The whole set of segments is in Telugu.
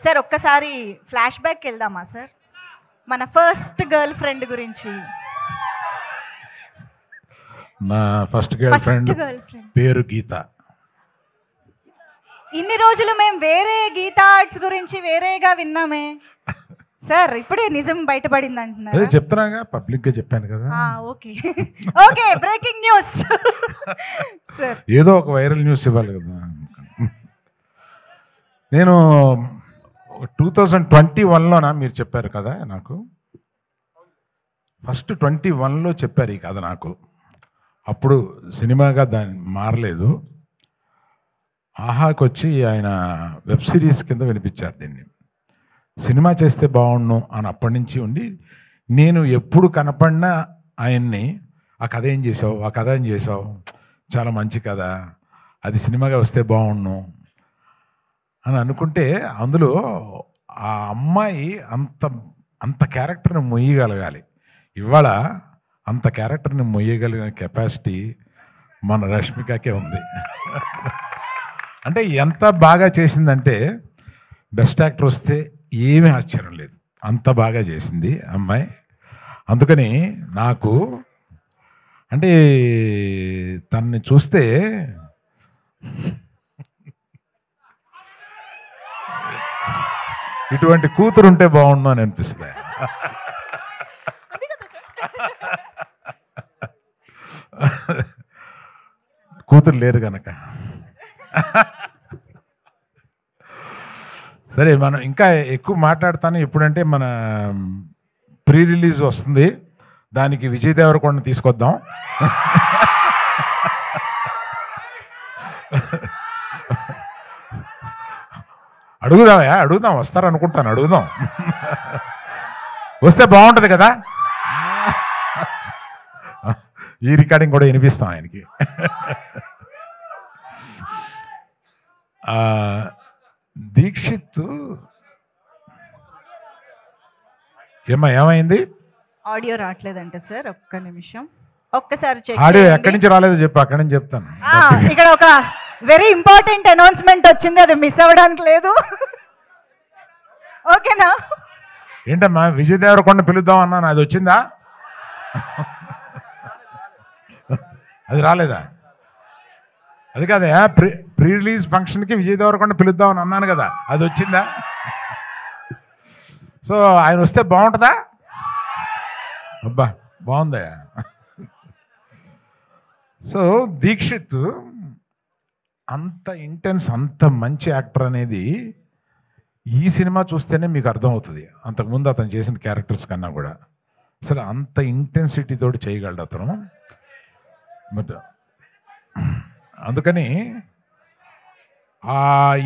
సార్ ఒక్కసారి ఫ్లాష్ బ్యాక్ వెళ్దామా సార్? మన ఫస్ట్ గర్ల్ ఫ్రెండ్ గురించి. నా ఫస్ట్ గర్ల్ ఫ్రెండ్ పేరు గీత. ఇన్ని రోజులు మేము వేరే గీతా ఆర్ట్స్ గురించి వేరేగా విన్నామే సార్, ఇప్పుడే నిజం బయటపడింది అంటున్నారు. అదే చెప్తున్నాగా, పబ్లిక్ గా చెప్పాను కదా. Okay okay, breaking news sir. ఏదో ఒక వైరల్ న్యూస్ ఇవ్వాలి కదా. నేను 2021లోనా మీరు చెప్పారు కదా నాకు, ఫస్ట్ 21లో చెప్పారు ఈ కథ నాకు. అప్పుడు సినిమాగా దాన్ని మారలేదు. ఆహాకి వచ్చి ఆయన వెబ్ సిరీస్ కింద వినిపించారు దీన్ని. సినిమా చేస్తే బాగుండు అని అప్పటి నుంచి ఉండి, నేను ఎప్పుడు కనపడినా ఆయన్ని ఆ కథ ఏం చేసావు, ఆ కథ ఏం చేసావు, చాలా మంచి కథ, అది సినిమాగా వస్తే బాగుండు అని అనుకుంటే, అందులో ఆ అమ్మాయి అంత క్యారెక్టర్ని మొయ్యగలగాలి. ఇవాళ అంత క్యారెక్టర్ని మొయ్యగలిగిన కెపాసిటీ మన రష్మికకే ఉంది. అంటే ఎంత బాగా చేసిందంటే, బెస్ట్ యాక్టర్ వస్తే ఏమీ ఆశ్చర్యం లేదు, అంత బాగా చేసింది అమ్మాయి. అందుకని నాకు అంటే తనని చూస్తే ఇటువంటి కూతురు ఉంటే బాగుండు అని అనిపిస్తుంది. కూతురు లేరు కనుక. సరే, మనం ఇంకా ఎక్కువ మాట్లాడతాను. ఎప్పుడంటే మన ప్రీ రిలీజ్ వస్తుంది, దానికి విజయ్ దేవరకొండ తీసుకొద్దాం. అడుగుదాం, వస్తారు అనుకుంటాను, అడుగుదాం. వస్తే బాగుంటుంది కదా. ఈ రికార్డింగ్ కూడా వినిపిస్తాం ఆయనకి. దీక్షిత్ ఏమైంది? ఆడియో రావట్లేదంటే సార్, ఒక్క నిమిషం, ఒక్కసారి చెక్. ఆడియో ఎక్కడి నుంచి రాలేదో చెప్పు, అక్కడి నుంచి చెప్తాను. ఇక్కడ ఒక వెరీ ఇంపార్టెంట్ అనౌన్స్మెంట్ వచ్చింది, అది మిస్ అవ్వడానికి లేదు. ఓకేనా? ఏంటమ్మా, విజయ్ దేవరకొండ పిలుద్దాం అన్నాను, అది వచ్చిందా? అది రాలేదా? అది కాదా, ప్రీ రిలీజ్ ఫంక్షన్కి విజయ్ దేవరకొండ పిలుద్దామని అన్నాను కదా, అది వచ్చిందా? సో ఆయన వస్తే బాగుంటుందా? అబ్బా బాగుందా. సో దీక్షిత్ అంత ఇంటెన్స్, అంత మంచి యాక్టర్ అనేది ఈ సినిమా చూస్తేనే మీకు అర్థమవుతుంది. అంతకుముందు అతను చేసిన క్యారెక్టర్స్ కన్నా కూడా అసలు అంత ఇంటెన్సిటీ తోటి చేయగలడు అతను. బట్ అందుకని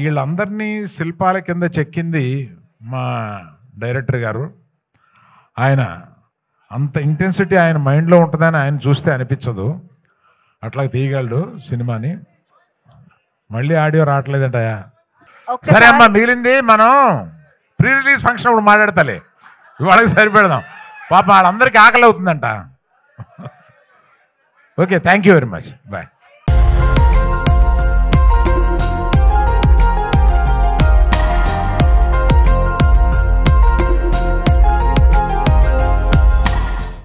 వీళ్ళందరినీ శిల్పాల కింద చెక్కింది మా డైరెక్టర్ గారు. ఆయన అంత ఇంటెన్సిటీ ఆయన మైండ్లో ఉంటుందని ఆయన చూస్తే అనిపించదు, అట్లా తీయగలడు సినిమాని. మళ్ళీ ఆడియో రావట్లేదంటయా. సరే అమ్మా, మిగిలింది మనం ప్రీ రిలీజ్ ఫంక్షన్ అప్పుడు మాట్లాడతాలే, ఇవాళకి సరిపెడదాం. పాప వాళ్ళందరికీ ఆకలి అవుతుందంట. Okay, thank you very much, bye.